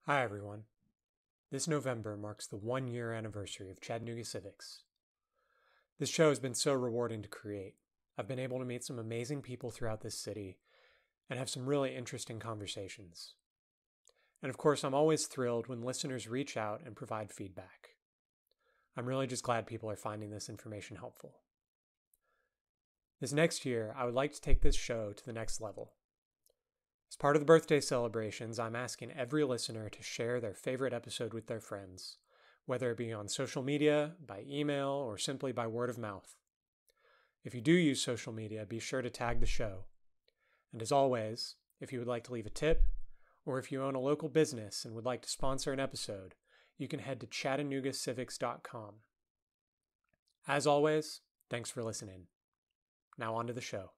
Hi everyone. This November marks the 1-year anniversary of Chattanooga Civics. This show has been so rewarding to create. I've been able to meet some amazing people throughout this city and have some really interesting conversations. And of course, I'm always thrilled when listeners reach out and provide feedback. I'm really just glad people are finding this information helpful. This next year, I would like to take this show to the next level. As part of the birthday celebrations, I'm asking every listener to share their favorite episode with their friends, whether it be on social media, by email, or simply by word of mouth. If you do use social media, be sure to tag the show. And as always, if you would like to leave a tip, or if you own a local business and would like to sponsor an episode, you can head to ChattanoogaCivics.com. As always, thanks for listening. Now on to the show.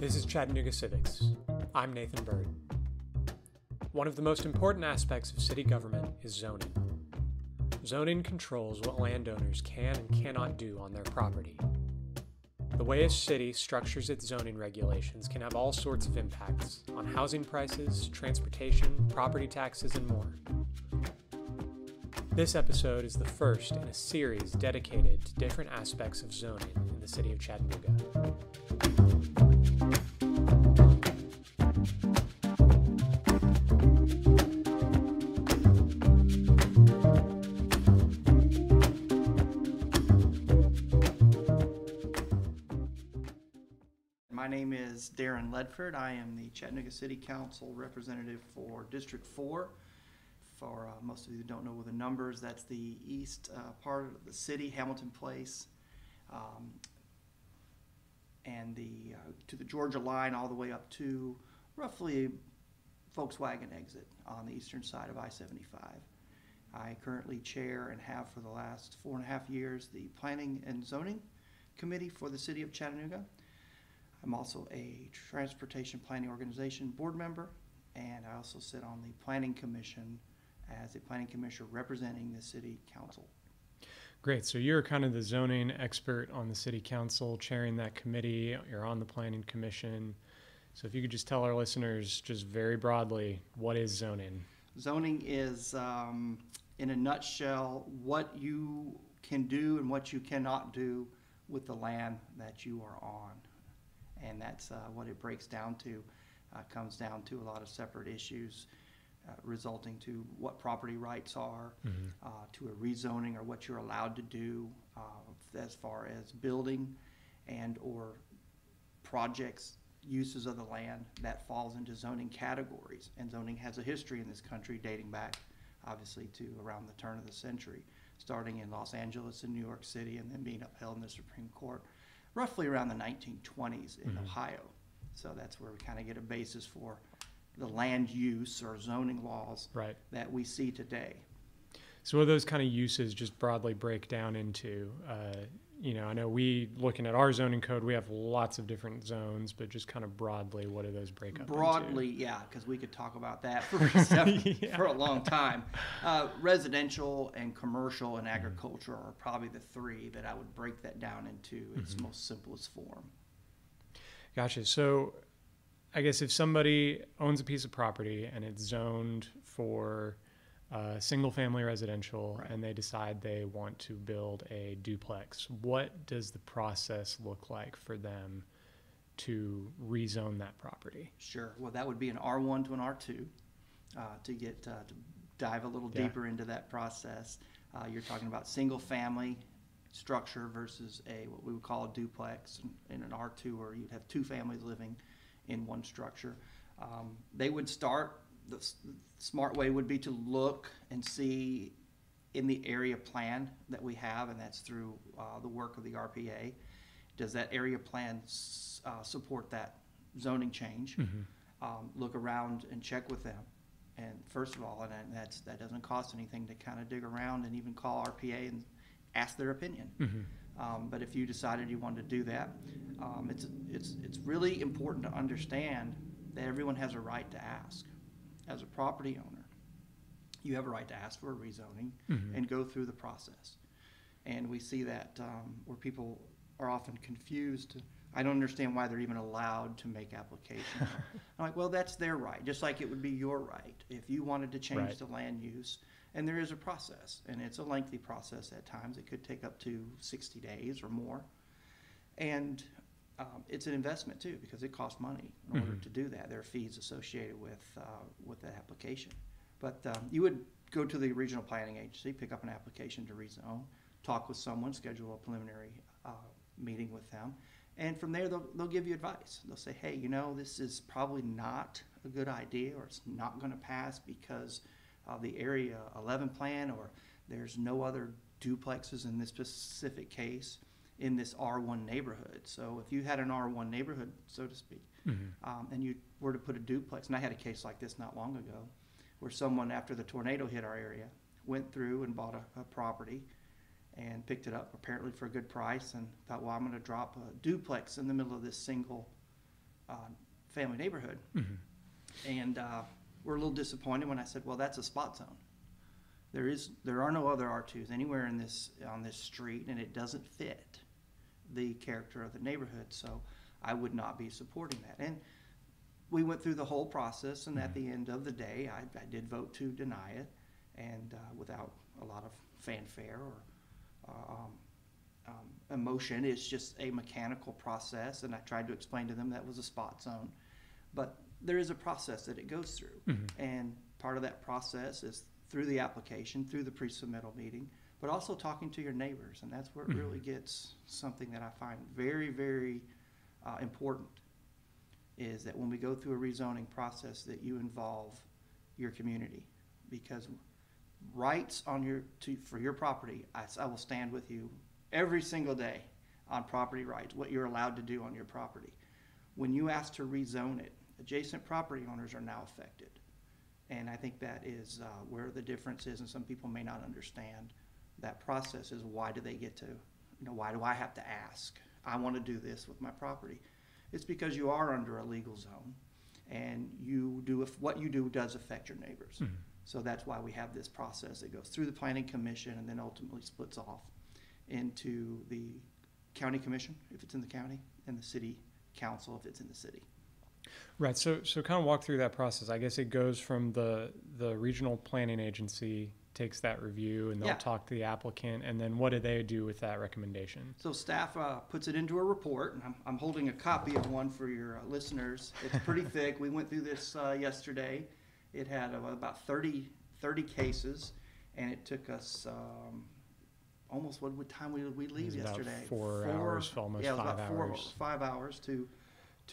This is Chattanooga Civics. I'm Nathan Bird. One of the most important aspects of city government is zoning. Zoning controls what landowners can and cannot do on their property. The way a city structures its zoning regulations can have all sorts of impacts on housing prices, transportation, property taxes, and more. This episode is the first in a series dedicated to different aspects of zoning in the city of Chattanooga. My name is Darrin Ledford. I am the Chattanooga City Council representative for District 4. For most of you who don't know the numbers, that's the east part of the city, Hamilton Place, and to the Georgia line all the way up to roughly Volkswagen exit on the eastern side of I-75. I currently chair and have for the last 4.5 years the Planning and Zoning Committee for the City of Chattanooga. I'm also a Transportation Planning Organization board member, and I also sit on the Planning Commission as a planning commissioner representing the City Council. Great. So you're kind of the zoning expert on the City Council, chairing that committee. You're on the Planning Commission. So if you could just tell our listeners just very broadly, what is zoning? Zoning is, in a nutshell, what you can do and what you cannot do with the land that you are on. And that's what it breaks down to. Comes down to a lot of separate issues resulting to what property rights are, to a rezoning or what you're allowed to do as far as building and or projects, uses of the land that falls into zoning categories. And zoning has a history in this country dating back obviously to around the turn of the century, starting in Los Angeles and New York City and then being upheld in the Supreme Court roughly around the 1920s in Ohio. So that's where we kind of get a basis for the land use or zoning laws that we see today. So what those kind of uses just broadly break down into, I know we, looking at our zoning code, we have lots of different zones, but just kind of broadly, what do those break up broadly, into? Yeah, because we could talk about that for, for a long time. Residential and commercial and agriculture are probably the three that I would break that down into its most simplest form. Gotcha. So I guess if somebody owns a piece of property and it's zoned for single-family residential, and they decide they want to build a duplex, what does the process look like for them to rezone that property? Sure. Well, that would be an R1 to an R2 to dive a little deeper into that process. You're talking about single-family structure versus what we would call a duplex, in an R2 where you'd have two families living in one structure. They would start. The smart way would be to look and see in the area plan that we have, and that's through the work of the RPA. Does that area plan support that zoning change? Look around and check with them. And first of all, and that doesn't cost anything to kind of dig around and even call RPA and ask their opinion. But if you decided you wanted to do that, it's really important to understand that everyone has a right to ask. As a property owner, you have a right to ask for a rezoning and go through the process. And we see that where people are often confused. I don't understand why they're even allowed to make applications. I'm like, well, that's their right, just like it would be your right if you wanted to change the land use. And there is a process, and it's a lengthy process at times. It could take up to 60 days or more. And it's an investment too, because it costs money in order to do that. There are fees associated with that application. But you would go to the regional planning agency, pick up an application to rezone, talk with someone, schedule a preliminary meeting with them, and from there they'll give you advice. They'll say, hey, you know, this is probably not a good idea, or it's not going to pass because of the Area 11 plan, or there's no other duplexes in this specific case in this R1 neighborhood. So if you had an R1 neighborhood, so to speak, and you were to put a duplex, and I had a case like this not long ago, where someone, after the tornado hit our area, went through and bought a property and picked it up apparently for a good price, and thought, well, I'm going to drop a duplex in the middle of this single family neighborhood. And we're a little disappointed when I said, well, that's a spot zone. There are no other R2s anywhere on this street, and it doesn't fit the character of the neighborhood, so I would not be supporting that. And we went through the whole process, and at the end of the day, I did vote to deny it, and without a lot of fanfare or emotion. It's just a mechanical process, and I tried to explain to them that was a spot zone. But there is a process that it goes through, and part of that process is through the application, through the pre-submittal meeting, but also talking to your neighbors, and that's where it really gets something that I find very, very important, is that when we go through a rezoning process that you involve your community, because rights for your property, I will stand with you every single day on property rights, what you're allowed to do on your property. When you ask to rezone it, adjacent property owners are now affected. And I think that is where the difference is, and some people may not understand that process is why do they get to, why do I have to ask? I want to do this with my property. It's because you are under a legal zone, and what you do does affect your neighbors. So that's why we have this process that goes through the Planning Commission and then ultimately splits off into the County Commission, if it's in the county, and the City Council, if it's in the city. Right. So kind of walk through that process. I guess it goes from the regional planning agency takes that review, and they'll talk to the applicant, and then what do they do with that recommendation? So staff puts it into a report, and I'm holding a copy of one for your listeners. It's pretty thick. We went through this yesterday. It had about 30 cases, and it took us almost, what time did we leave yesterday? About 4 hours, almost 5 hours. 5 hours to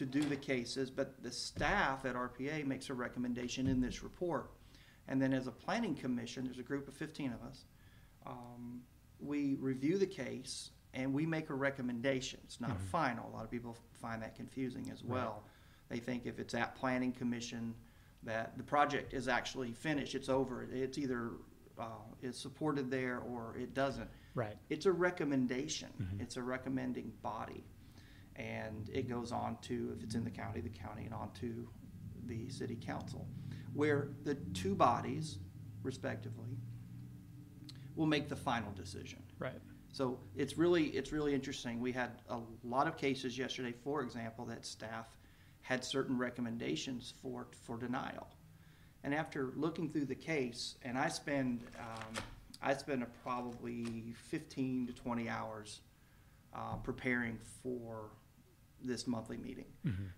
do the cases. But the staff at RPA makes a recommendation in this report. And then as a planning commission, there's a group of 15 of us, we review the case and we make a recommendation. It's not a final. A lot of people find that confusing as well. They think if it's at planning commission that the project is actually finished, it's over. It's either is supported there or it doesn't. Right. It's a recommendation. It's a recommending body. And it goes on to, if it's in the county, and on to the city council, where the two bodies, respectively, will make the final decision. Right. So it's really interesting. We had a lot of cases yesterday, for example, that staff had certain recommendations for denial. And after looking through the case, and I spend probably 15 to 20 hours preparing for this monthly meeting,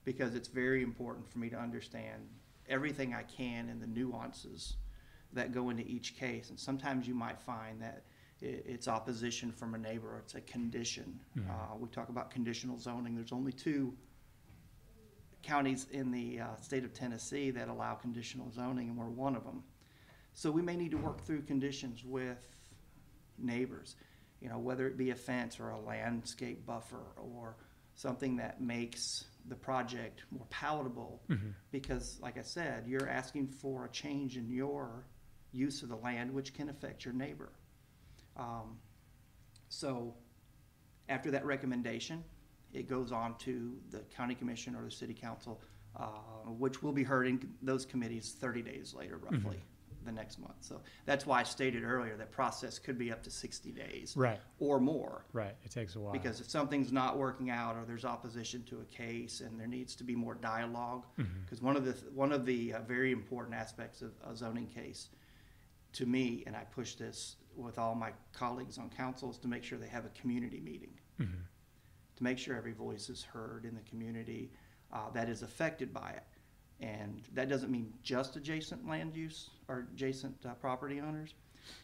because it's very important for me to understand everything I can and the nuances that go into each case. And sometimes you might find that it's opposition from a neighbor, or it's a condition. We talk about conditional zoning. There's only 2 counties in the state of Tennessee that allow conditional zoning, and we're one of them. So we may need to work through conditions with neighbors, whether it be a fence or a landscape buffer or something that makes the project more palatable, because like I said, you're asking for a change in your use of the land, which can affect your neighbor. So After that recommendation, it goes on to the county commission or the city council, which will be heard in those committees 30 days later, roughly, the next month. So that's why I stated earlier that process could be up to 60 days Right. or more. Right. It takes a while. Because if something's not working out or there's opposition to a case and there needs to be more dialogue, because one of the very important aspects of a zoning case to me, and I push this with all my colleagues on council, is to make sure they have a community meeting, to make sure every voice is heard in the community that is affected by it. And that doesn't mean just adjacent land use or adjacent property owners,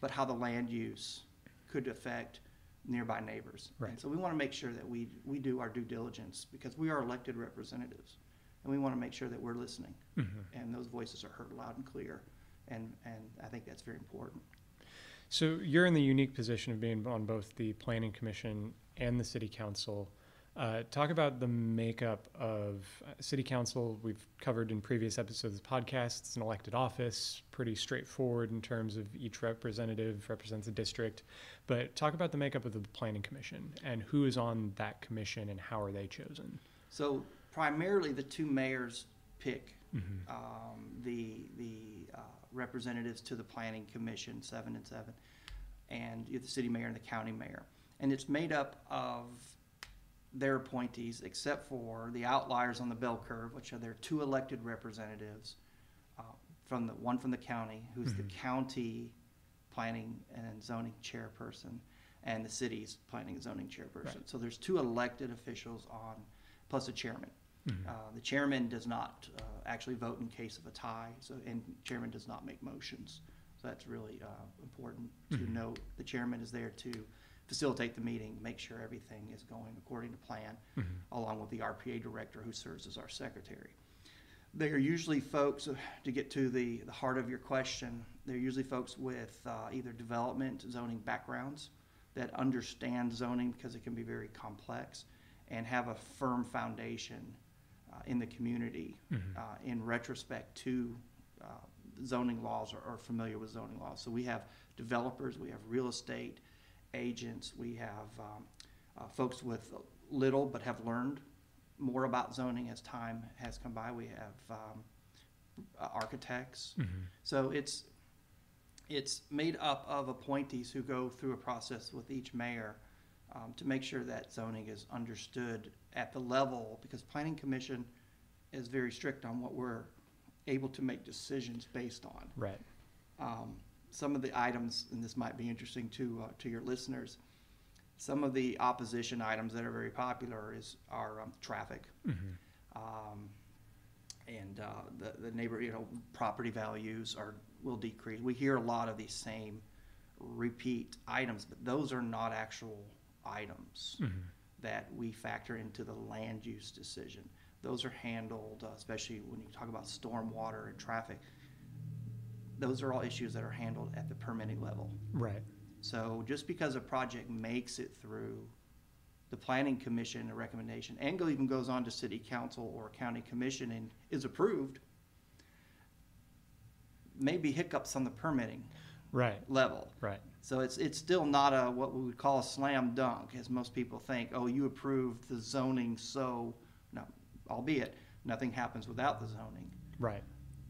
but how the land use could affect nearby neighbors. Right. And so we want to make sure that we do our due diligence, because we are elected representatives, and we want to make sure that we're listening and those voices are heard loud and clear. And I think that's very important. So you're in the unique position of being on both the Planning Commission and the City Council. Talk about the makeup of City Council. We've covered in previous episodes of the podcast. It's an elected office, pretty straightforward in terms of each representative represents a district. But talk about the makeup of the Planning Commission and who is on that commission and how are they chosen? So primarily the two mayors pick the representatives to the Planning Commission, 7 and 7, and the city mayor and the county mayor. And it's made up of their appointees, except for the outliers on the bell curve, which are their two elected representatives, one from the county, who's the county planning and zoning chairperson, and the city's planning and zoning chairperson. Right. So there's two elected officials on, plus a chairman. The chairman does not actually vote in case of a tie, and chairman does not make motions. So that's really important to note. The chairman is there to facilitate the meeting, make sure everything is going according to plan, along with the RPA director who serves as our secretary. They are usually folks, to get to the heart of your question, they're usually folks with either development, zoning backgrounds that understand zoning because it can be very complex and have a firm foundation in the community in retrospect to zoning laws or familiar with zoning laws. So we have developers, we have real estate agents, we have folks with little but have learned more about zoning as time has come by. We have architects. So it's made up of appointees who go through a process with each mayor to make sure that zoning is understood at the level, because Planning Commission is very strict on what we're able to make decisions based on. Right. Some of the items, and this might be interesting to your listeners, some of the opposition items that are very popular are traffic, and the neighbor, property values will decrease. We hear a lot of these same repeat items, but those are not actual items that we factor into the land use decision. Those are handled, especially when you talk about stormwater and traffic. Those are all issues that are handled at the permitting level. Right. So just because a project makes it through the Planning Commission, a recommendation, and even goes on to City Council or County Commission and is approved, maybe hiccups on the permitting level. Right. So it's still not what we would call a slam dunk, as most people think. Oh, you approved the zoning, so no. Albeit nothing happens without the zoning. Right.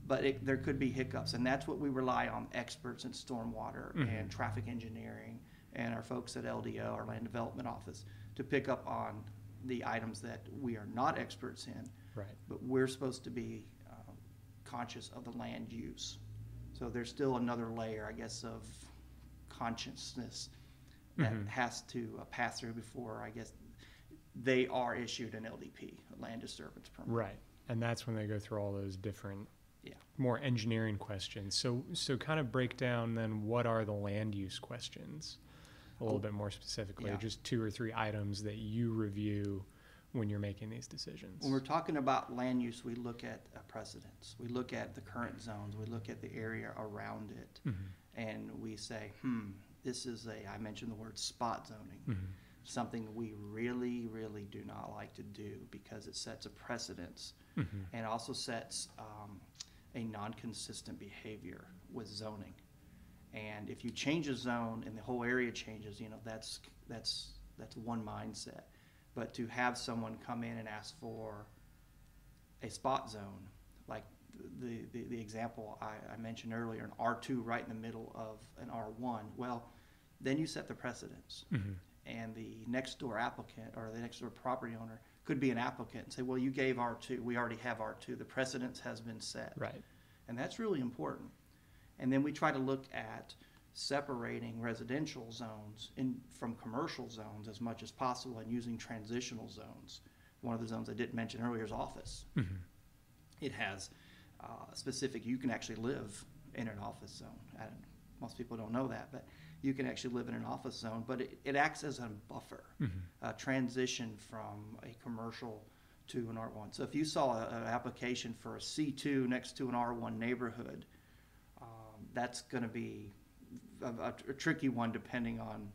But there could be hiccups, and that's what we rely on experts in stormwater and traffic engineering and our folks at LDO, our Land Development Office, to pick up on the items that we are not experts in. Right. But we're supposed to be conscious of the land use. So there's still another layer, I guess, of consciousness that has to pass through before, I guess, they are issued an LDP, a land disturbance permit. Right. And that's when they go through all those different more engineering questions. So kind of break down then what are the land use questions a little bit more specifically, just 2 or 3 items that you review when you're making these decisions. When we're talking about land use, we look at precedents. We look at the current zones. We look at the area around it. And we say, this is I mentioned the word spot zoning. Something we really, really do not like to do because it sets a precedence and also sets a non-consistent behavior with zoning. And if you change a zone and the whole area changes, that's That's one mindset. But to have someone come in and ask for a spot zone, like the example I mentioned earlier, an R2 right in the middle of an R1, well, then you set the precedence. And the next door applicant or the next door property owner could be an applicant and say, well, you gave R2, we already have R2, the precedence has been set. Right. And that's really important. And then we try to look at separating residential zones from commercial zones as much as possible and using transitional zones. One of the zones I didn't mention earlier is office. It has specific, you can actually live in an office zone. Most people don't know that, but you can actually live in an office zone, but it acts as a buffer, a transition from a commercial to an R1. So if you saw an application for a C2 next to an R1 neighborhood, that's going to be a tricky one depending on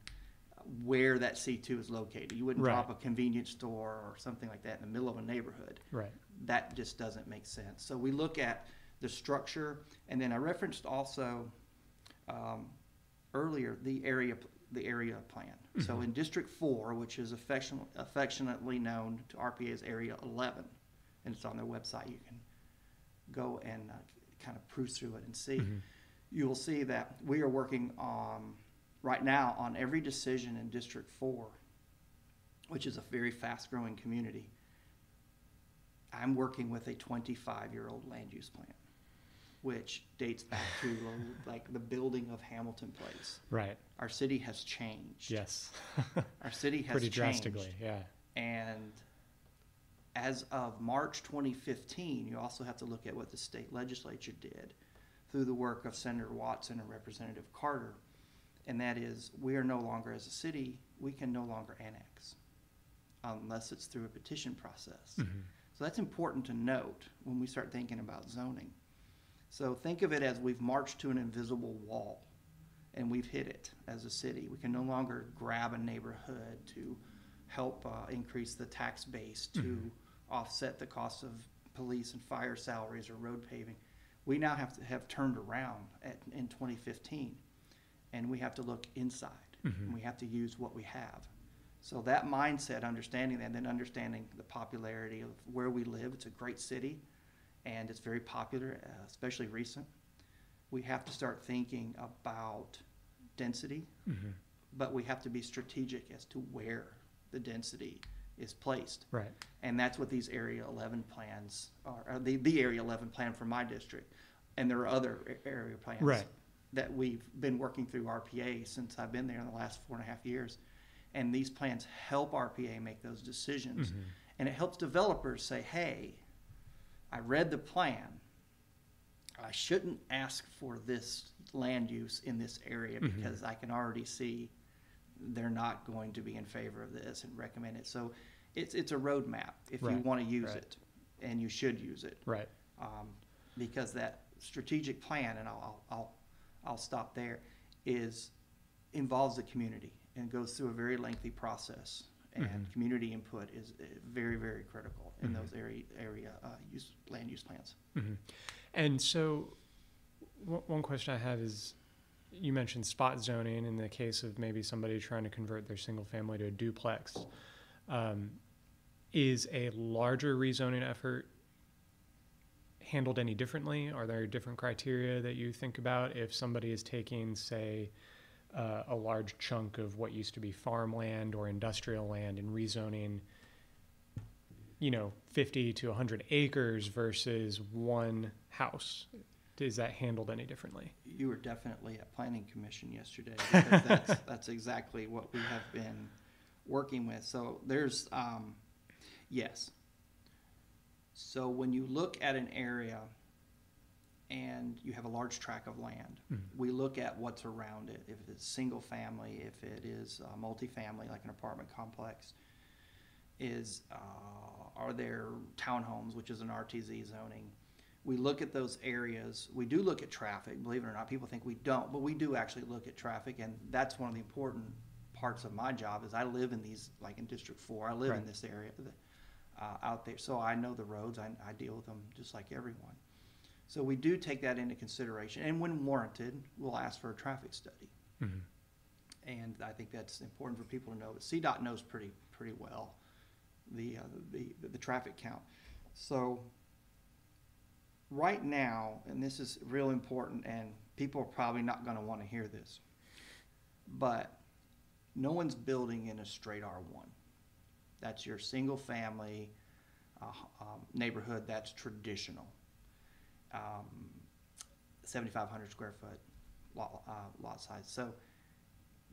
where that C2 is located. You wouldn't drop a convenience store or something like that in the middle of a neighborhood. Right. That just doesn't make sense. So we look at the structure, and then I referenced also earlier the area plan. So in District 4, which is affectionately known to RPA as Area 11, and it's on their website, you can go and kind of cruise through it and see. You will see that we are working on right now on every decision in District 4, which is a very fast-growing community. I'm working with a 25-year-old land use plan, which dates back to like the building of Hamilton Place. Right. Our city has changed. Yes. Our city has pretty changed. Drastically, yeah. And as of March 2015, you also have to look at what the state legislature did through the work of Senator Watson and Representative Carter. And that is, we are no longer, as a city, we can no longer annex unless it's through a petition process. So that's important to note when we start thinking about zoning. So think of it as we've marched to an invisible wall and we've hit it as a city. We can no longer grab a neighborhood to help increase the tax base, to offset the cost of police and fire salaries or road paving. We now have to have turned around in 2015, and we have to look inside, and we have to use what we have. So that mindset, understanding that, and then understanding the popularity of where we live. It's a great city, and it's very popular, especially recent. We have to start thinking about density, but we have to be strategic as to where the density is placed. Right. And that's what these Area 11 plans are, the Area 11 plan for my district. And there are other area plans that we've been working through RPA since I've been there in the last 4.5 years. And these plans help RPA make those decisions. And it helps developers say, hey, I read the plan. I shouldn't ask for this land use in this area because I can already see they're not going to be in favor of this and recommend it. So it's a roadmap if you want to use it, and you should use it. Right. Because that strategic plan, and I'll stop there, involves the community and goes through a very lengthy process. And community input is very, very critical in those land use plans. And so one question I have is, you mentioned spot zoning in the case of maybe somebody trying to convert their single family to a duplex. Is a larger rezoning effort handled any differently? Are there different criteria that you think about if somebody is taking, say, a large chunk of what used to be farmland or industrial land and rezoning, 50 to 100 acres versus one house? Is that handled any differently? You were definitely at Planning Commission yesterday, because that's exactly what we have been working with. So there's, yes. So when you look at an area and you have a large tract of land, we look at what's around it. If it's single family, if it is multifamily, like an apartment complex, are there townhomes, which is an RTZ zoning? We look at those areas. We do look at traffic, believe it or not. People think we don't, but we do actually look at traffic, and that's one of the important parts of my job is I live in these, like in District 4, I live in this area out there. So I know the roads, I deal with them just like everyone. So we do take that into consideration, and when warranted, we'll ask for a traffic study. And I think that's important for people to know. CDOT knows pretty well the traffic count. So right now, and this is real important, and people are probably not going to want to hear this, but no one's building in a straight R1. That's your single family neighborhood that's traditional. 7,500 square foot lot size. So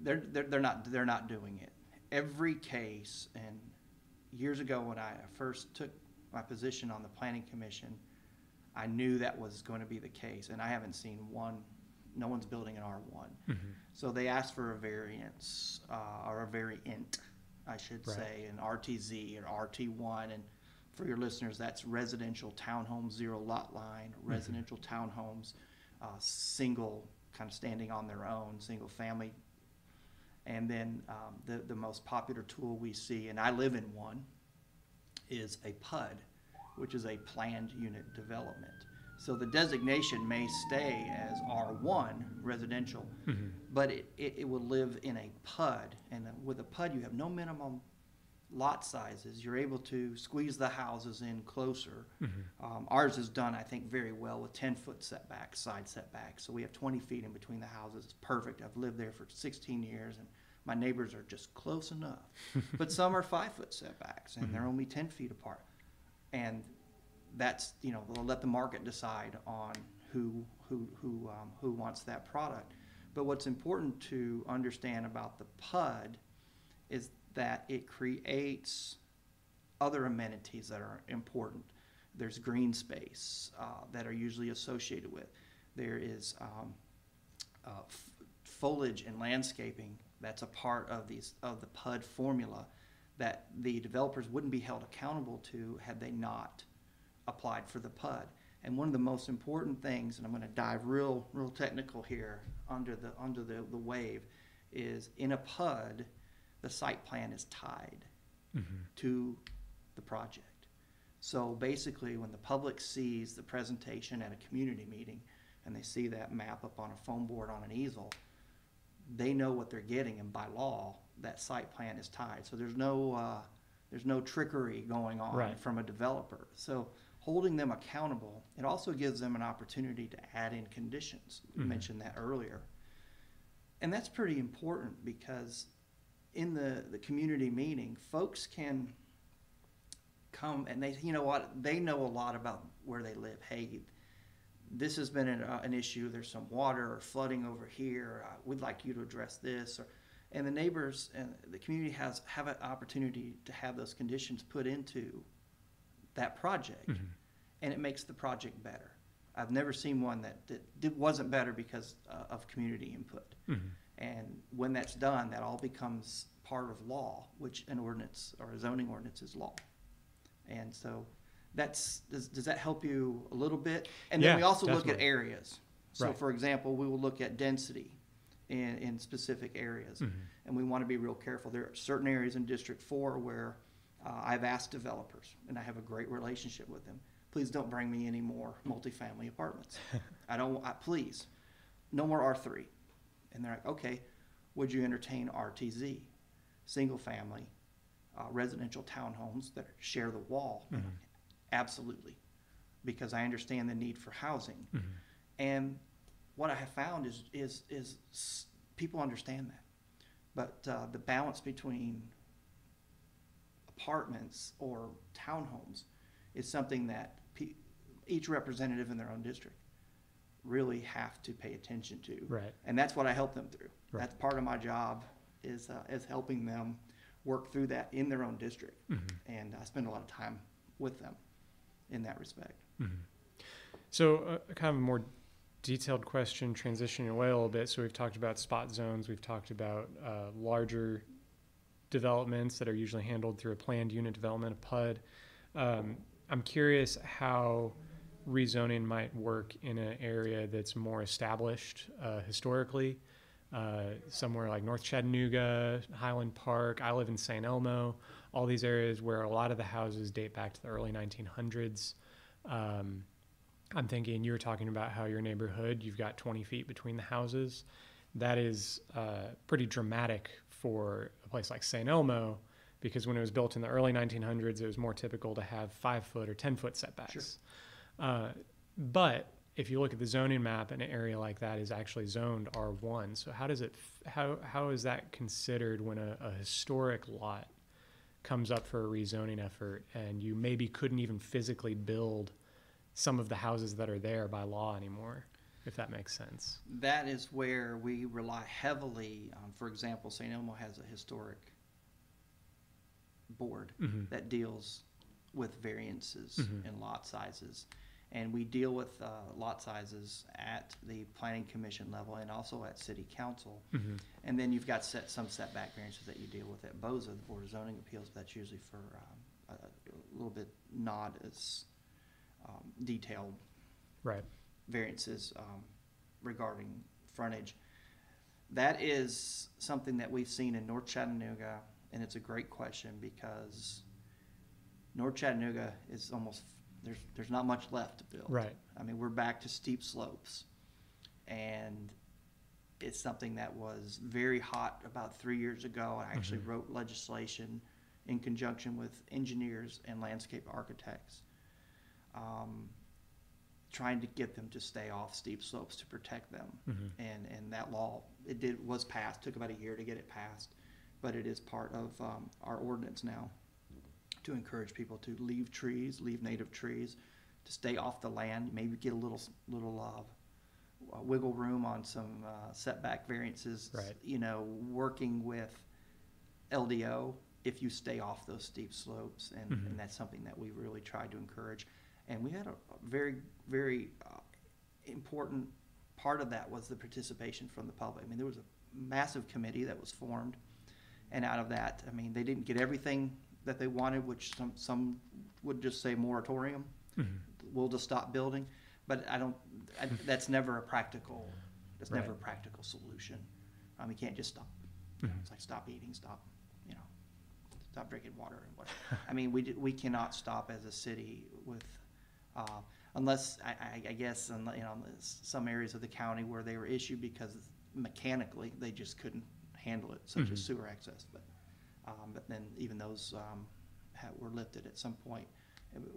they're not doing it. Every case, and years ago when I first took my position on the Planning Commission, I knew that was going to be the case, and I haven't seen no one's building an R1. So they asked for a variance, or a variant, I should say, an RTZ or RT1. And for your listeners, that's residential townhomes, zero lot line, residential townhomes, single, kind of standing on their own, single family. And then the most popular tool we see, and I live in one, is a PUD, which is a planned unit development. So the designation may stay as R1 residential, but it will live in a PUD. And with a PUD, you have no minimum lot sizes. You're able to squeeze the houses in closer. Ours is done, I think, very well with 10-foot setbacks, side setbacks. So we have 20 feet in between the houses. It's perfect. I've lived there for 16 years, and my neighbors are just close enough. But some are 5-foot setbacks, and they're only 10 feet apart. And that's, we'll let the market decide on who wants that product. But what's important to understand about the PUD is that it creates other amenities that are important. There's green space that are usually associated with. There is foliage and landscaping that's a part of the PUD formula that the developers wouldn't be held accountable to had they not applied for the PUD. And one of the most important things, and I'm going to dive real technical here under the wave, is in a PUD, the site plan is tied to the project. So basically, when the public sees the presentation at a community meeting and they see that map up on a foam board on an easel, they know what they're getting, and by law, that site plan is tied. So there's no trickery going on from a developer. So holding them accountable, it also gives them an opportunity to add in conditions. You mentioned that earlier. And that's pretty important because in the community meeting, folks can come and they know a lot about where they live. Hey, this has been an issue. There's some water or flooding over here. We'd like you to address this. And the neighbors and the community have an opportunity to have those conditions put into that project, and it makes the project better. I've never seen one that wasn't better because of community input. And when that's done, that all becomes part of law, which an ordinance or a zoning ordinance is law. And so does that help you a little bit? And then we also look at areas. So for example, we will look at density in specific areas. And we want to be real careful. There are certain areas in District 4 where I've asked developers, and I have a great relationship with them, please don't bring me any more multifamily apartments. Please, no more R3. And they're like, okay, would you entertain RTZ, single family, residential townhomes that share the wall? Absolutely, because I understand the need for housing. And what I have found is people understand that. But the balance between apartments or townhomes is something that each representative in their own district really have to pay attention to. And that's what I help them through. That's part of my job is helping them work through that in their own district. And I spend a lot of time with them in that respect. So kind of a more detailed question, transitioning away a little bit. So we've talked about spot zones. We've talked about larger developments that are usually handled through a planned unit development, a PUD. I'm curious how rezoning might work in an area that's more established historically, somewhere like North Chattanooga, Highland Park. I live in St. Elmo, all these areas where a lot of the houses date back to the early 1900s. I'm thinking you were talking about how your neighborhood, you've got 20 feet between the houses. that is pretty dramatic for a place like St. Elmo, because when it was built in the early 1900s, it was more typical to have 5-foot or 10-foot setbacks. Sure. But if you look at the zoning map, an area like that is actually zoned R1. So how is that considered when a historic lot comes up for a rezoning effort and you maybe couldn't even physically build some of the houses that are there by law anymore, if that makes sense? That is where we rely heavily on, for example, St. Elmo has a historic board that deals with variances in lot sizes. And we deal with lot sizes at the planning commission level and also at city council. And then you've got some setback variances that you deal with at BOZA, the Board of Zoning Appeals. That's usually for a little bit not as detailed variances regarding frontage. That is something that we've seen in North Chattanooga, and it's a great question because North Chattanooga is almost there's not much left to build. Right. I mean, we're back to steep slopes, and it's something that was very hot about 3 years ago. I actually wrote legislation in conjunction with engineers and landscape architects, trying to get them to stay off steep slopes to protect them. And that law, was passed. Took about a year to get it passed, but it is part of our ordinance now, to encourage people to leave native trees, to stay off the land, maybe get a little wiggle room on some setback variances. Right. You know, working with LDO if you stay off those steep slopes, and that's something that we really tried to encourage. And we had a very, very important part of that was the participation from the public. I mean, there was a massive committee that was formed, and out of that, I mean, they didn't get everything that they wanted, which some would just say moratorium. We'll just stop building, but that's never a practical. That's never a practical solution. You can't just stop. It's like stop eating, stop drinking water and whatever. I mean, we cannot stop as a city with, unless I guess in some areas of the county where they were issued because mechanically they just couldn't handle it, such as sewer access, but then even those were lifted at some point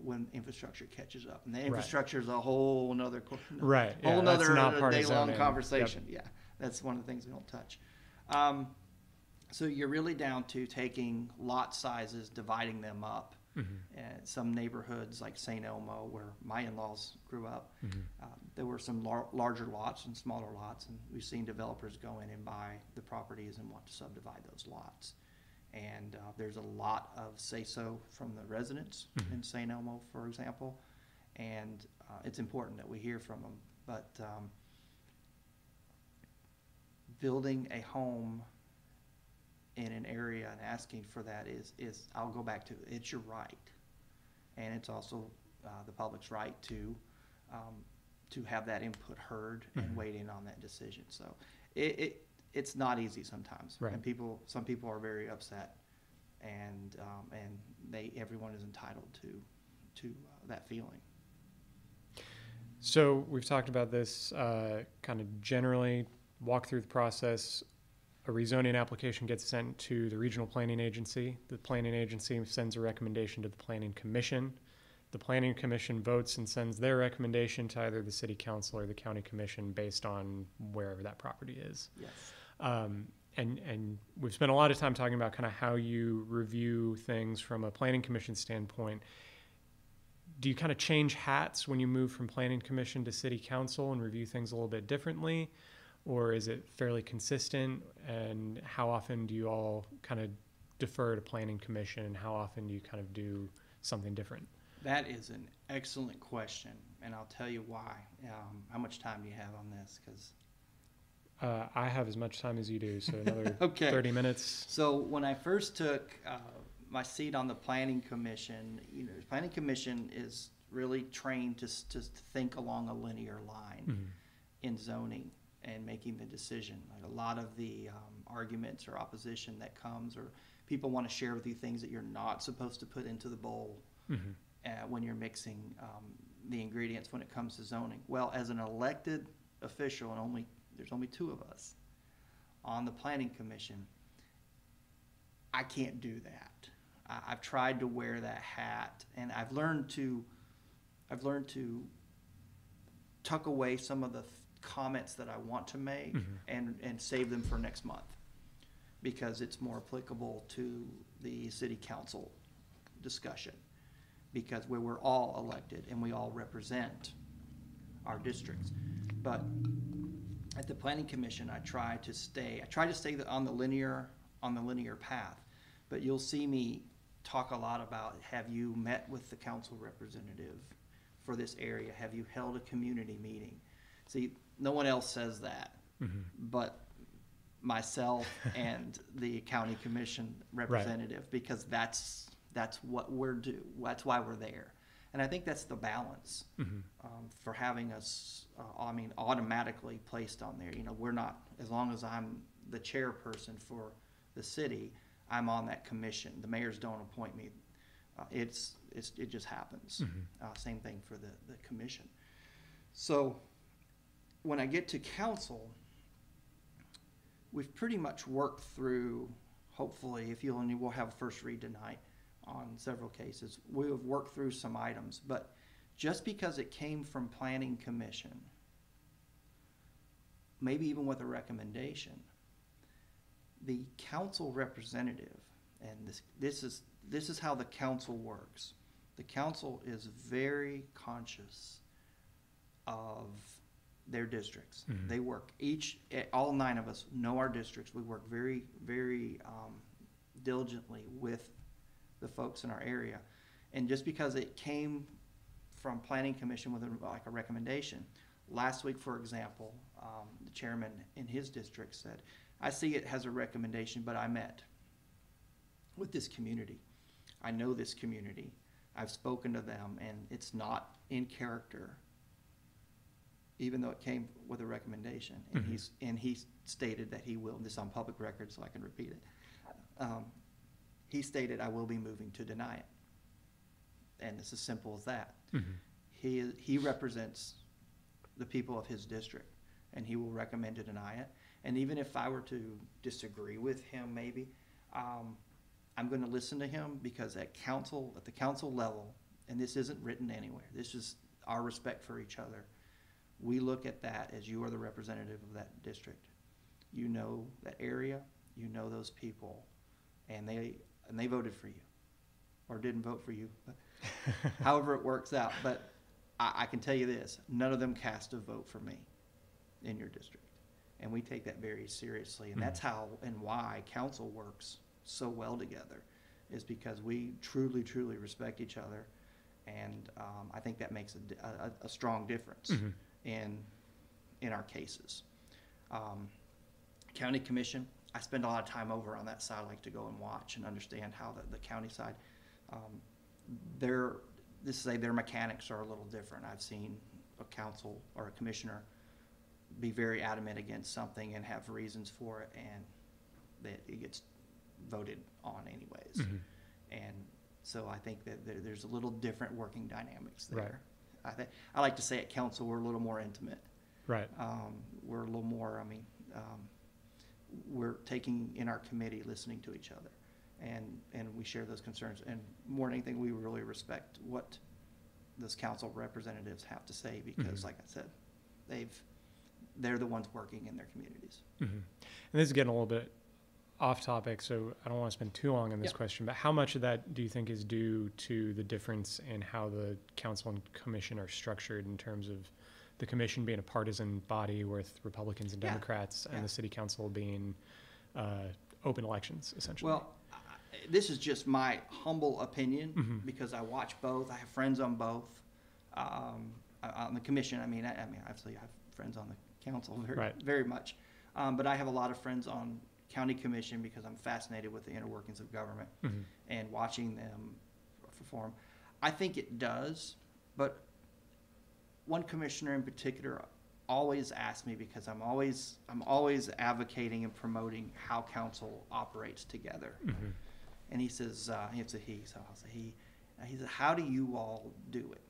when infrastructure catches up. And the infrastructure is a whole nother day-long conversation. Yep. Yeah, that's one of the things we don't touch. So you're really down to taking lot sizes, dividing them up. And some neighborhoods like St. Elmo, where my in-laws grew up, there were some larger lots and smaller lots, and we've seen developers go in and buy the properties and want to subdivide those lots. And there's a lot of say-so from the residents in St. Elmo, for example, and it's important that we hear from them. But building a home in an area and asking for that is I'll go back to, it's your right, and it's also the public's right to have that input heard and weighed in on that decision. So it's not easy sometimes, and some people are very upset, and everyone is entitled to that feeling. So we've talked about this kind of generally, walk through the process. A rezoning application gets sent to the regional planning agency. The planning agency sends a recommendation to the planning commission. The planning commission votes and sends their recommendation to either the city council or the county commission based on wherever that property is. Yes. And we've spent a lot of time talking about kind of how you review things from a planning commission standpoint. Do you kind of change hats when you move from planning commission to city council and review things a little bit differently? Or is it fairly consistent? And how often do you all kind of defer to planning commission? And how often do you kind of do something different? That is an excellent question, and I'll tell you why. How much time do you have on this? Because I have as much time as you do, so another okay. 30 minutes. So when I first took my seat on the planning commission, the planning commission is really trained to think along a linear line in zoning and making the decision. Like a lot of the arguments or opposition that comes, or people want to share with you things that you're not supposed to put into the bowl when you're mixing the ingredients when it comes to zoning. Well, as an elected official, and there's only two of us, on the planning commission, I can't do that. I've tried to wear that hat, and I've learned to tuck away some of the comments that I want to make and save them for next month, because it's more applicable to the city council discussion, because we're all elected and we all represent our districts. But at the planning commission, I try to stay on the linear path. But you'll see me talk a lot about, have you met with the council representative for this area? Have you held a community meeting? See, no one else says that, but myself and the county commission representative, right, because that's what we're due. That's why we're there. And I think that's the balance for having us, automatically placed on there. We're not, as long as I'm the chairperson for the city, I'm on that commission. The mayors don't appoint me. It just happens. Same thing for the commission. So when I get to council, we've pretty much worked through, hopefully, we'll have a first read tonight on several cases. We have worked through some items, but just because it came from planning commission, maybe even with a recommendation, the council representative, and this is how the council works. The council is very conscious of their districts. They work all 9 of us know our districts. We work very, very diligently with the folks in our area. And just because it came from planning commission with a recommendation, last week, for example, the chairman in his district said, I see it has a recommendation, but I met with this community. I know this community. I've spoken to them, and it's not in character, even though it came with a recommendation. And he stated that he will, and this is on public record so I can repeat it. He stated, I will be moving to deny it. And it's as simple as that. He represents the people of his district, and he will recommend to deny it. And even if I were to disagree with him, maybe, I'm going to listen to him, because at the council level, and this isn't written anywhere, this is our respect for each other. We look at that as you are the representative of that district. You know that area, you know those people, and they voted for you, or didn't vote for you, but however it works out. But I can tell you this, none of them cast a vote for me in your district. And we take that very seriously. And that's how and why council works so well together, is because we truly, truly respect each other. And I think that makes a strong difference in our cases. County commission, I spend a lot of time over on that side. I like to go and watch and understand how the county side, their mechanics are a little different. I've seen a council or a commissioner be very adamant against something and have reasons for it, and that it gets voted on anyways. And so I think that there's a little different working dynamics there. Right. I like to say at council we're a little more intimate. Right. We're a little more, we're taking in our committee, listening to each other, and we share those concerns. And more than anything, we really respect what those council representatives have to say, because like I said, they're the ones working in their communities. And this is getting a little bit off topic, so I don't want to spend too long on this question, but how much of that do you think is due to the difference in how the council and commission are structured, in terms of the commission being a partisan body with Republicans and Democrats, and the city council being open elections, essentially? Well, this is just my humble opinion, because I watch both. I have friends on both. On the commission, I mean, obviously I have friends on the council very much, but I have a lot of friends on county commission, because I'm fascinated with the inner workings of government and watching them perform. I think it does, but one commissioner in particular always asks me, because I'm always advocating and promoting how council operates together. And he says, it's a he, so I'll say he said, how do you all do it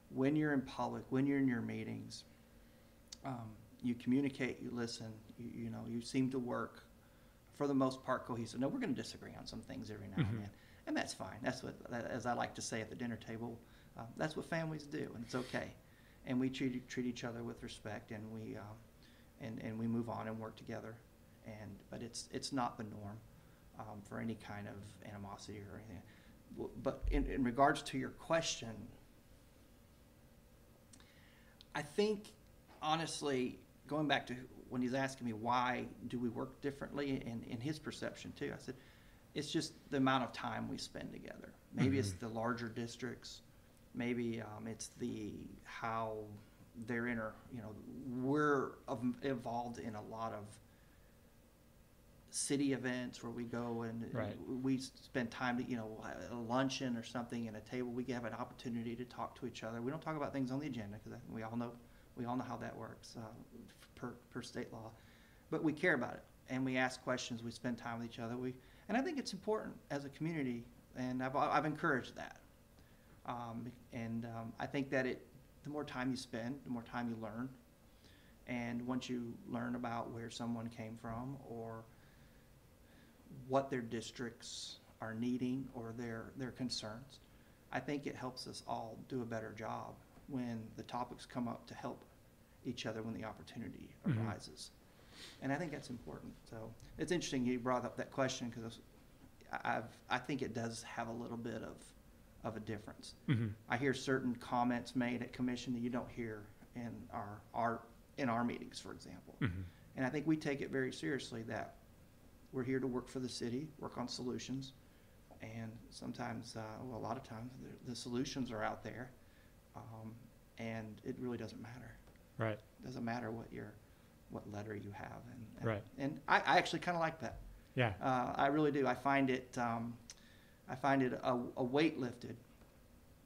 when you're in public, when you're in your meetings? You communicate, you listen, you know, you seem to work, for the most part, cohesive. No, we're going to disagree on some things every now and then, and that's fine. That's what, as I like to say at the dinner table, that's what families do, and it's okay. And we treat each other with respect, and we move on and work together. But it's not the norm for any kind of animosity or anything. But in regards to your question, I think, honestly, going back to when he's asking me why do we work differently, in his perception too, I said, it's just the amount of time we spend together. Maybe it's the larger districts. Maybe it's how they're we're involved in a lot of city events where we go and we spend time to, at a luncheon or something at a table. We have an opportunity to talk to each other. We don't talk about things on the agenda because we all know how that works per state law, but we care about it and we ask questions. We spend time with each other. And I think it's important as a community, and I've encouraged that. I think that the more time you spend, the more time you learn. And once you learn about where someone came from or what their districts are needing or their concerns, I think it helps us all do a better job when the topics come up to help each other when the opportunity arises. And I think that's important. So it's interesting you brought up that question, because I think it does have a little bit of a difference. I hear certain comments made at commission that you don't hear in our meetings, for example. And I think we take it very seriously that we're here to work for the city, work on solutions, and sometimes, a lot of times, the solutions are out there, and it really doesn't matter. Right. It doesn't matter what letter you have, and I actually kind of like that. Yeah. I really do. I find it a weight lifted,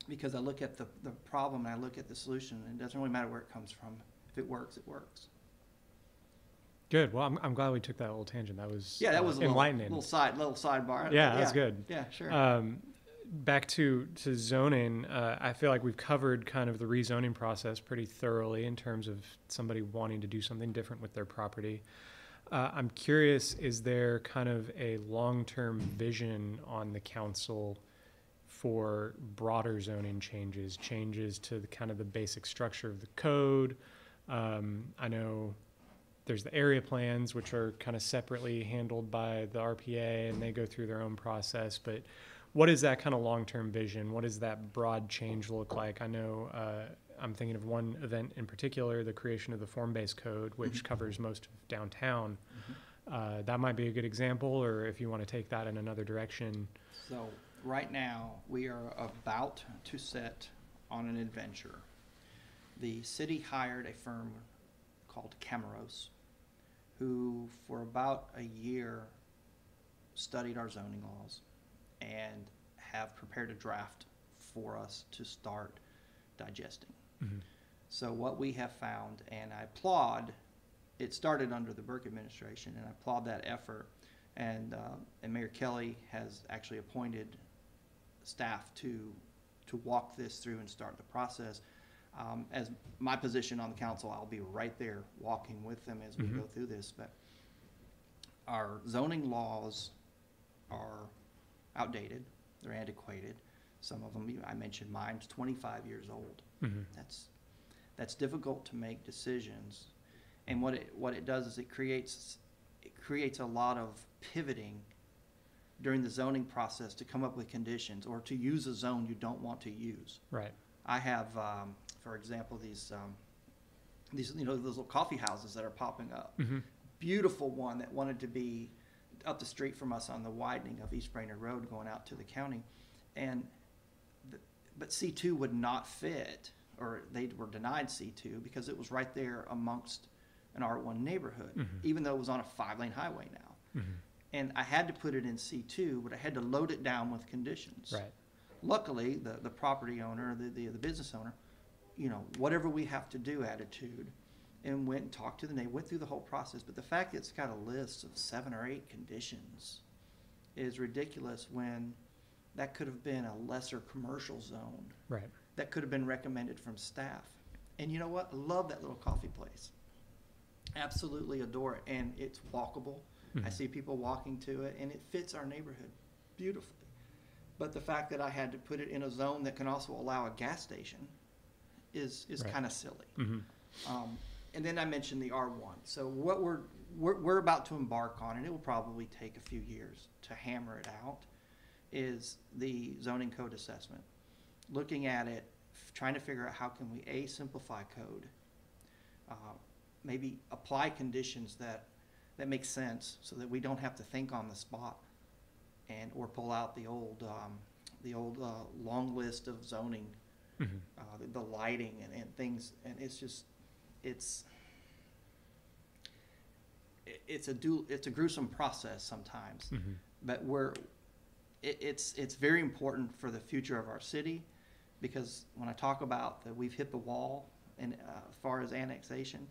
because I look at the problem and I look at the solution, and it doesn't really matter where it comes from. If it works, it works. Good. Well, I'm glad we took that little tangent. That was that was enlightening. Little sidebar. Yeah, that's good. Yeah, sure. Back to zoning, I feel like we've covered kind of the rezoning process pretty thoroughly in terms of somebody wanting to do something different with their property. I'm curious, is there kind of a long-term vision on the council for broader zoning changes to kind of the basic structure of the code? I know there's the area plans, which are kind of separately handled by the RPA, and they go through their own process. But what is that kind of long-term vision? What does that broad change look like? I know I'm thinking of one event in particular, the creation of the FormBased Code, which covers most of downtown. That might be a good example, or if you want to take that in another direction. So right now, we are about to set on an adventure. The city hired a firm called Camaros, who for about a year studied our zoning laws and have prepared a draft for us to start digesting. So what we have found, and I applaud, it started under the Burke administration, and I applaud that effort, and Mayor Kelly has actually appointed staff to walk this through and start the process. As my position on the council, I'll be right there walking with them as we go through this. But our zoning laws are outdated. They're antiquated. Some of them, I mentioned mine's 25 years old. That's difficult to make decisions. And what it does is it creates a lot of pivoting during the zoning process to come up with conditions or to use a zone you don't want to use. Right. I have, for example, these those little coffee houses that are popping up. Beautiful one that wanted to be up the street from us on the widening of East Brainerd Road going out to the county, but C2 would not fit, or they were denied C2 because it was right there amongst an R1 neighborhood, even though it was on a 5-lane highway now. And I had to put it in C2, but I had to load it down with conditions. Right. Luckily, the property owner, the business owner, whatever we have to do attitude, and went and talked to them. They went through the whole process. But the fact that it's got a list of 7 or 8 conditions is ridiculous, when that could have been a lesser commercial zone. Right. That could have been recommended from staff. And you know what? I love that little coffee place. Absolutely adore it, and it's walkable. Mm-hmm. I see people walking to it, and it fits our neighborhood beautifully. But the fact that I had to put it in a zone that can also allow a gas station is Right. kind of silly. Mm-hmm. And then I mentioned the R1. So what we're about to embark on, and it will probably take a few years to hammer it out, is the zoning code assessment. Looking at it, trying to figure out how can we simplify code, maybe apply conditions that make sense, so that we don't have to think on the spot, and or pull out the old long list of zoning, Mm-hmm. the lighting and things, and it's a gruesome process sometimes. Mm-hmm. But it's very important for the future of our city, because when I talk about that we've hit the wall, and as far as annexation,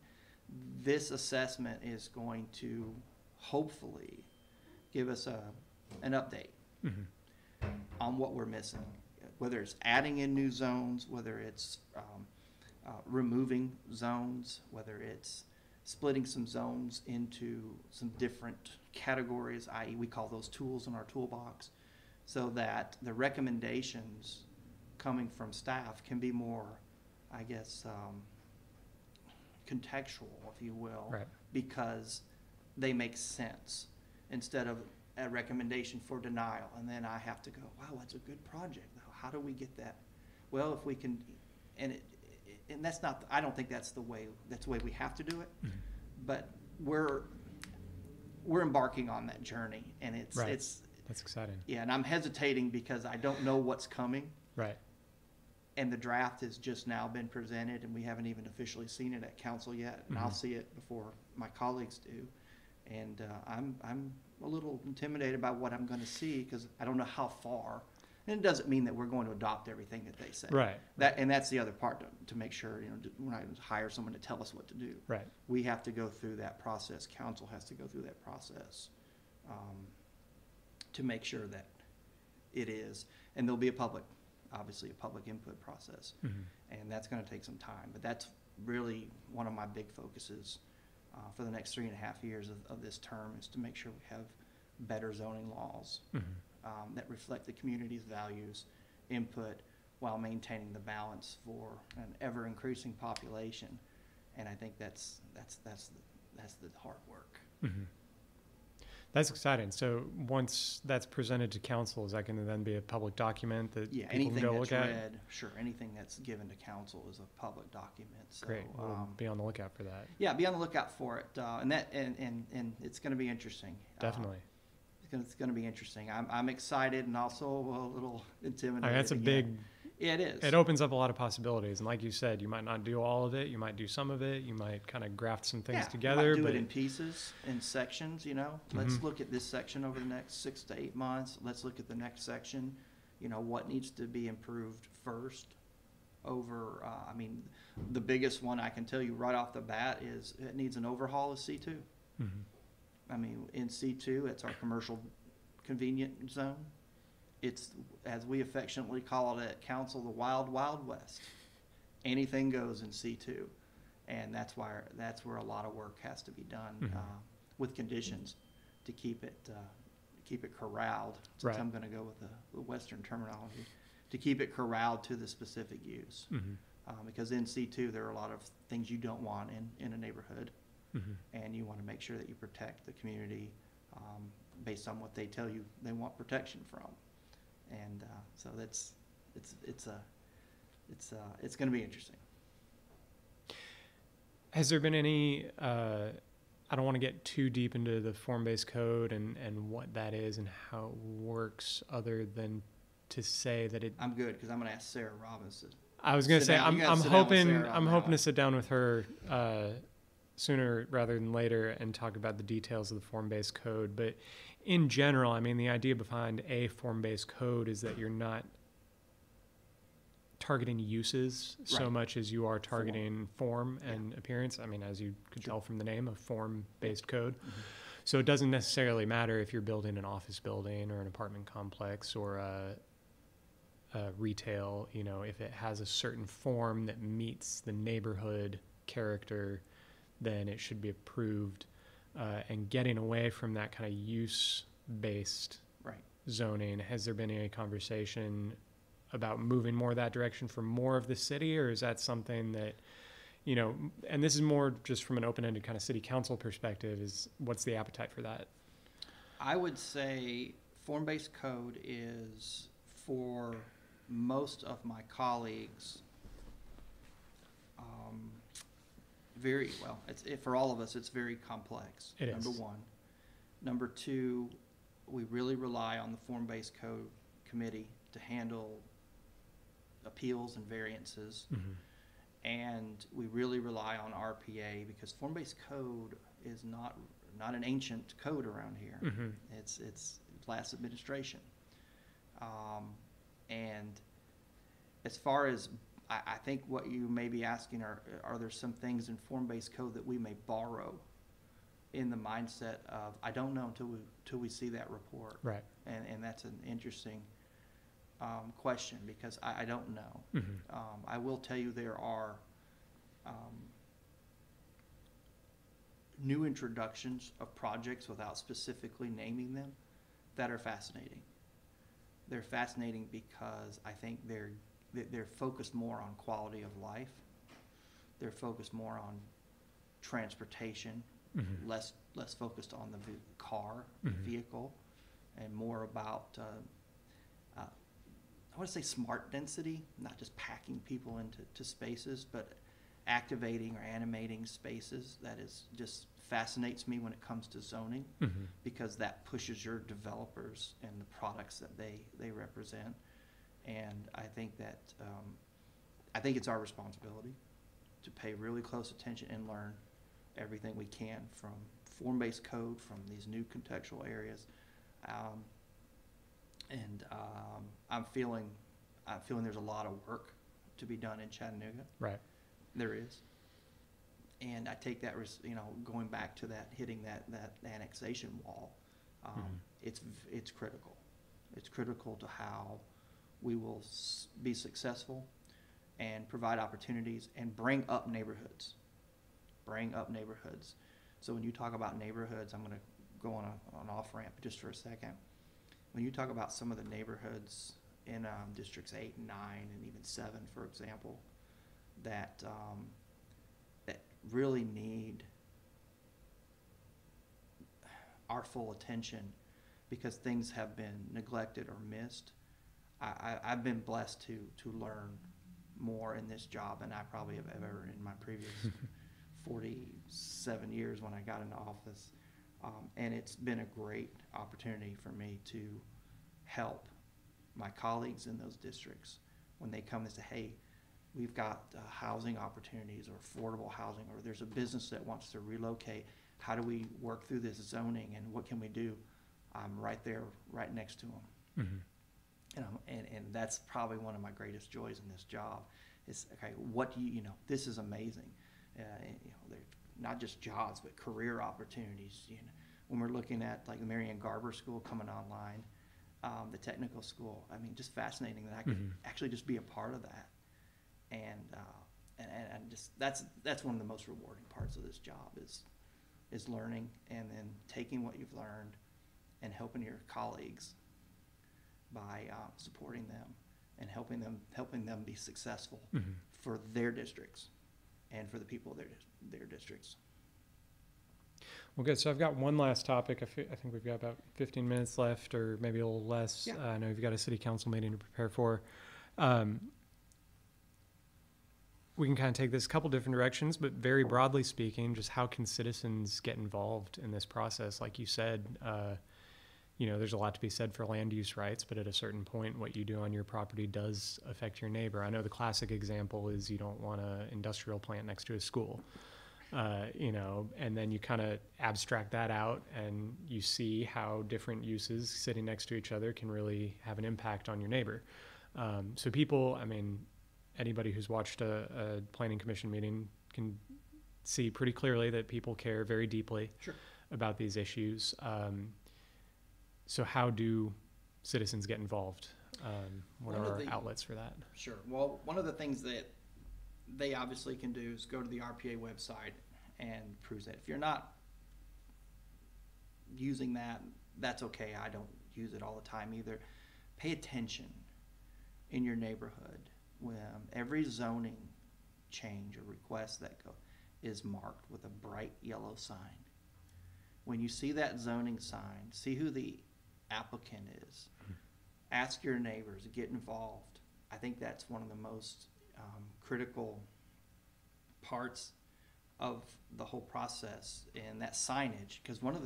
this assessment is going to hopefully give us an update Mm-hmm. on what we're missing, whether it's adding in new zones, whether it's removing zones, whether it's splitting some zones into some different categories, i.e. we call those tools in our toolbox, so that the recommendations coming from staff can be more, I guess, contextual, if you will, Right. because they make sense, instead of a recommendation for denial, and then I have to go, wow, that's a good project. How do we get that? Well, if we can, and that's not, I don't think that's the way we have to do it, Mm-hmm. but we're embarking on that journey, and Right. it's That's exciting. yeah, and I'm hesitating because I don't know what's coming, Right. and the draft has just now been presented, and we haven't even officially seen it at council yet, and I'll Mhm. see it before my colleagues do, and I'm a little intimidated by what I'm going to see, because I don't know how far. And it doesn't mean that we're going to adopt everything that they say. Right. And that's the other part to make sure, when I hire someone to tell us what to do. Right. We have to go through that process. Council has to go through that process to make sure that it is. And there'll be obviously a public input process. Mm-hmm. And that's going to take some time. But that's really one of my big focuses for the next 3.5 years of this term, is to make sure we have better zoning laws. Mm-hmm. That reflect the community's values, input, while maintaining the balance for an ever-increasing population. And I think that's the hard work. Mm-hmm. That's exciting. So once that's presented to council, is that going to then be a public document that Yeah, people can anything go that's look at? read, sure, anything that's given to council is a public document. So, Great. We'll be on the lookout for that. yeah, be on the lookout for it, and it's going to be interesting. Definitely. It's going to be interesting. I'm excited, and also a little intimidated. I mean, that's a again. big. Yeah, it is. It opens up a lot of possibilities, and like you said, you might not do all of it. You might do some of it. You might kind of graft some things together. You might do but it in pieces, in sections. Let's look at this section over the next 6 to 8 months. Let's look at the next section. What needs to be improved first. Over, the biggest one I can tell you right off the bat is it needs an overhaul of C2. Mm-hmm. In C2, it's our commercial convenient zone. It's, as we affectionately call it at council, the wild, wild west. Anything goes in C2. And that's where a lot of work has to be done with conditions to keep it corralled. Since Right. I'm going to go with the Western terminology, to keep it corralled to the specific use. Mm-hmm. Because in C2, there are a lot of things you don't want in a neighborhood. Mm-hmm. And you want to make sure that you protect the community based on what they tell you they want protection from. And so it's going to be interesting. Has there been any? I don't want to get too deep into the form-based code and what that is and how it works, other than to say that it. I'm good, because I'm going to ask Sarah Robbins. I was going to say I'm hoping to sit sit down with her sooner rather than later and talk about the details of the form-based code. But in general, the idea behind a form-based code is that you're not targeting uses so Right. much as you are targeting form and appearance. As you could tell from the name, a form-based code. Mm-hmm. So it doesn't necessarily matter if you're building an office building or an apartment complex or a retail, if it has a certain form that meets the neighborhood character, then it should be approved, and getting away from that kind of use-based Right. zoning. Has there been any conversation about moving more that direction for more of the city, or is that something that, you know, and this is more just from an open-ended kind of city council perspective, is what's the appetite for that? I would say form-based code is, for most of my colleagues, very well. For all of us, it's very complex. It number is. one. Number two, we really rely on the form-based code committee to handle appeals and variances. Mm-hmm. And we really rely on RPA because form-based code is not an ancient code around here. Mm-hmm. It's last administration. And as far as I think what you may be asking are there some things in form-based code that we may borrow in the mindset of I don't know until we see that report. Right. And that's an interesting question because I don't know. Mm-hmm. I will tell you there are new introductions of projects without specifically naming them that are fascinating. They're fascinating because I think they're focused more on quality of life. They're focused more on transportation, Mm-hmm. less focused on the car, Mm-hmm. vehicle, and more about I want to say smart density, not just packing people into spaces, but activating or animating spaces. That is just fascinates me when it comes to zoning, Mm-hmm. because that pushes your developers and the products that they represent. And I think that I think it's our responsibility to pay really close attention and learn everything we can from form-based code, from these new contextual areas. I'm feeling there's a lot of work to be done in Chattanooga. Right. There is. And I take that, going back to that, hitting that annexation wall, Mm-hmm. it's critical. It's critical to how we will be successful and provide opportunities and bring up neighborhoods. So when you talk about neighborhoods, I'm going to go on an off-ramp just for a second. When you talk about some of the neighborhoods in districts 8 and 9 and even 7, for example, that really need our full attention because things have been neglected or missed. I've been blessed to learn more in this job than I probably have ever in my previous 47 years when I got into office. And it's been a great opportunity for me to help my colleagues in those districts when they come and say, hey, we've got housing opportunities or affordable housing, or there's a business that wants to relocate. How do we work through this zoning and what can we do? I'm right there, right next to them. Mm-hmm. And that's probably one of my greatest joys in this job is, okay, what do you know, this is amazing. They're not just jobs, but career opportunities. When we're looking at like the Marion Garber School coming online, the technical school, I mean, just fascinating that I could Mm-hmm. actually just be a part of that. And just that's one of the most rewarding parts of this job is learning and then taking what you've learned and helping your colleagues by supporting them and helping them be successful Mm-hmm. for their districts and for the people of their districts. Well, good. So I've got one last topic. I think we've got about 15 minutes left, or maybe a little less. Yeah. I know you've got a city council meeting to prepare for. We can kind of take this a couple different directions, but very broadly speaking, just how can citizens get involved in this process? Like you said, there's a lot to be said for land use rights, but at a certain point, what you do on your property does affect your neighbor. I know the classic example is you don't want an industrial plant next to a school, and then you kind of abstract that out and you see how different uses sitting next to each other can really have an impact on your neighbor. So people, anybody who's watched a planning commission meeting can see pretty clearly that people care very deeply Sure. about these issues. So how do citizens get involved? What are our outlets for that? Sure. Well, one of the things that they obviously can do is go to the RPA website and proves that. If you're not using that, that's okay. I don't use it all the time either. Pay attention in your neighborhood when every zoning change or request that is marked with a bright yellow sign. When you see that zoning sign, see who the applicant is. Ask your neighbors, get involved. I think that's one of the most critical parts of the whole process, and that signage, because one of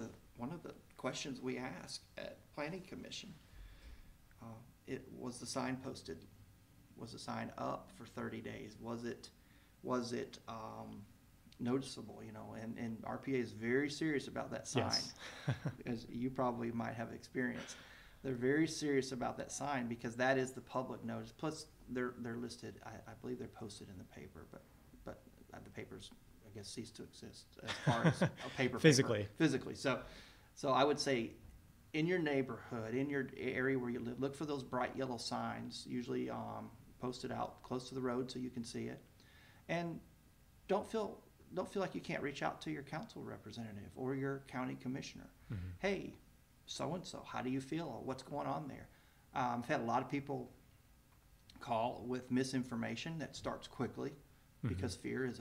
the questions we ask at Planning Commission, it was the sign posted, was the sign up for 30 days, was it noticeable, you know, and RPA is very serious about that sign. Yes. As you probably might have experienced. They're very serious about that sign because that is the public notice. Plus, they're listed. I believe they're posted in the paper, but the papers, I guess, cease to exist as far as a paper. Physically. Physically. So I would say, in your neighborhood, in your area where you live, look for those bright yellow signs, usually posted out close to the road so you can see it, and don't feel like you can't reach out to your council representative or your county commissioner. Mm-hmm. Hey, so-and-so, how do you feel? What's going on there? I've had a lot of people call with misinformation that starts quickly because fear is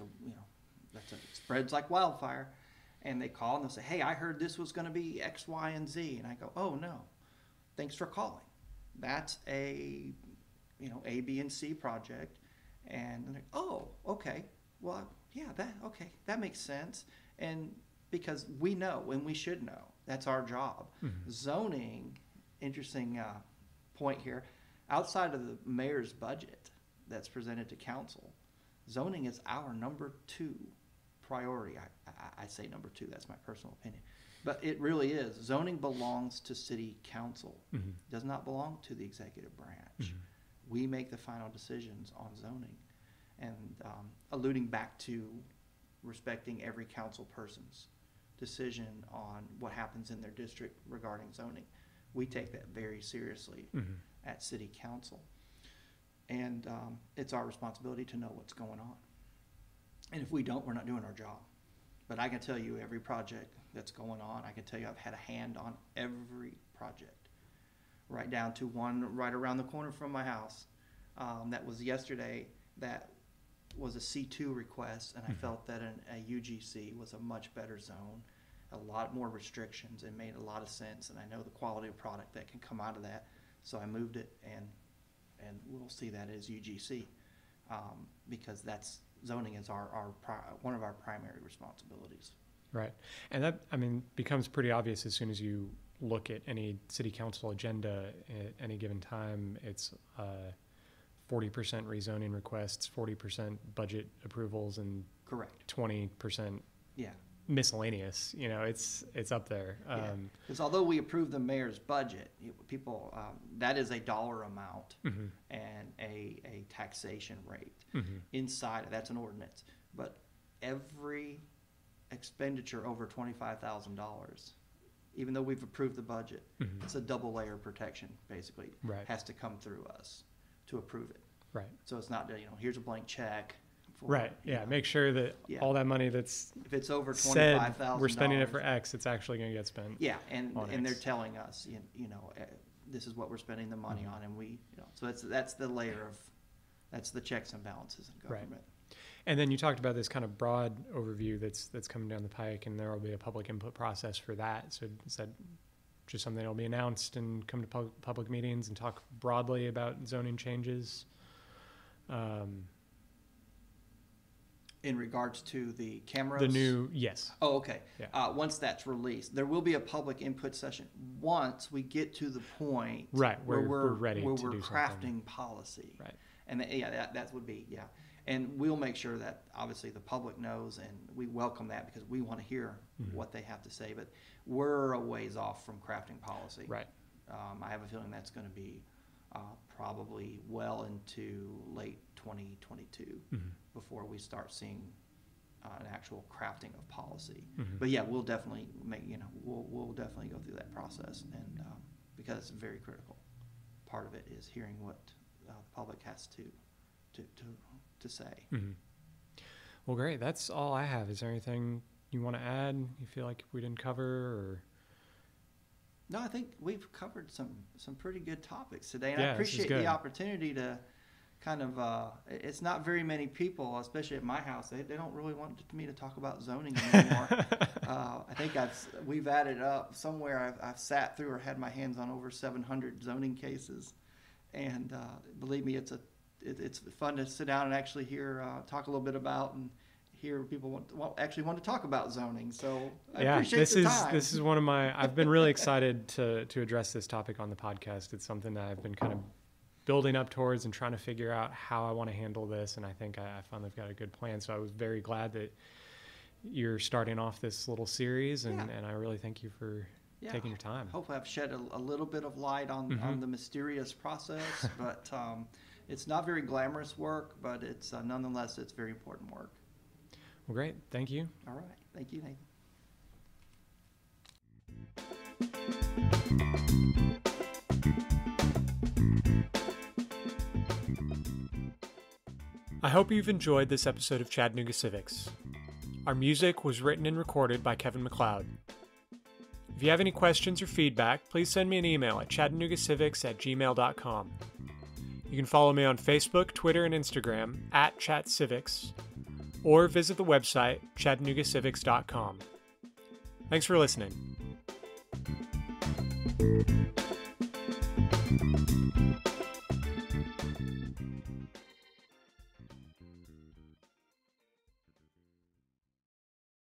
spreads like wildfire. And they call and they'll say, hey, I heard this was going to be X, Y, and Z. And I go, oh, no, thanks for calling. That's a, A, B, and C project. And they're like, oh, okay. Well, yeah, that makes sense. And because we know and we should know, that's our job. Mm-hmm. Zoning, interesting point here, outside of the mayor's budget that's presented to council, zoning is our number 2 priority. I say number 2, that's my personal opinion. But it really is. Zoning belongs to city council. Mm-hmm. Does not belong to the executive branch. Mm-hmm. We make the final decisions on zoning. And alluding back to respecting every council person's decision on what happens in their district regarding zoning, we take that very seriously at city council. And it's our responsibility to know what's going on. And if we don't, we're not doing our job. But I can tell you every project that's going on, I can tell you I've had a hand on every project, right down to one right around the corner from my house. That was yesterday. That was a C2 request, and I felt that a UGC was a much better zone, a lot more restrictions, and made a lot of sense. And I know the quality of product that can come out of that, so I moved it, and we'll see that as UGC, because zoning is one of our primary responsibilities. Right, and that becomes pretty obvious as soon as you look at any city council agenda at any given time. It's 40% rezoning requests, 40% budget approvals, and correct 20% miscellaneous. It's up there. Because although we approve the mayor's budget, people that is a dollar amount and a taxation rate inside. That's an ordinance, but every expenditure over $25,000, even though we've approved the budget, it's a double layer of protection. Basically, has to come through us to approve it. Right. So it's not here's a blank check. Make sure that all that money that's if it's over $25,000, we're spending it for X, it's actually going to get spent. Yeah, and they're telling us, this is what we're spending the money on, and so that's the layer of that's the checks and balances in government. Right. And then you talked about this kind of broad overview that's coming down the pike, and there will be a public input process for that. So is that just something that will be announced and come to public meetings and talk broadly about zoning changes? In regards to the cameras? The new, yes. Oh, okay. Yeah. Once that's released, there will be a public input session once we get to the point where we're ready where to we're do crafting something. policy. Right. And that would be, And we'll make sure that obviously the public knows, and we welcome that because we want to hear what they have to say. But we're a ways off from crafting policy. Right. I have a feeling that's going to be probably well into late 2022 before we start seeing an actual crafting of policy. But we'll definitely we'll definitely go through that process, and because it's a very critical part of it is hearing what the public has to say. Well, great. That's all I have. Is there anything you want to add? You feel like we didn't cover, or? No, I think we've covered some pretty good topics today, and Yeah, I this is appreciate good. the opportunity to kind of. It's not very many people, especially at my house. They don't really want me to talk about zoning anymore. I think we've added up somewhere. I've sat through or had my hands on over 700 zoning cases, and believe me, it's fun to sit down and actually hear talk a little bit about and hear people actually want to talk about zoning. So I appreciate the time. This is one of my. I've been really excited to address this topic on the podcast. It's something that I've been kind of building up towards and trying to figure out how I want to handle this. And I think I finally got a good plan. So I was very glad that you're starting off this little series, and I really thank you for taking your time. Hopefully I've shed a little bit of light on the mysterious process, but it's not very glamorous work, but it's nonetheless, it's very important work. Well, great. Thank you. All right. Thank you, Nathan. I hope you've enjoyed this episode of Chattanooga Civics. Our music was written and recorded by Kevin MacLeod. If you have any questions or feedback, please send me an email at chattanoogacivics@gmail.com. You can follow me on Facebook, Twitter, and Instagram @ChatCivics, or visit the website chattanoogacivics.com. Thanks for listening.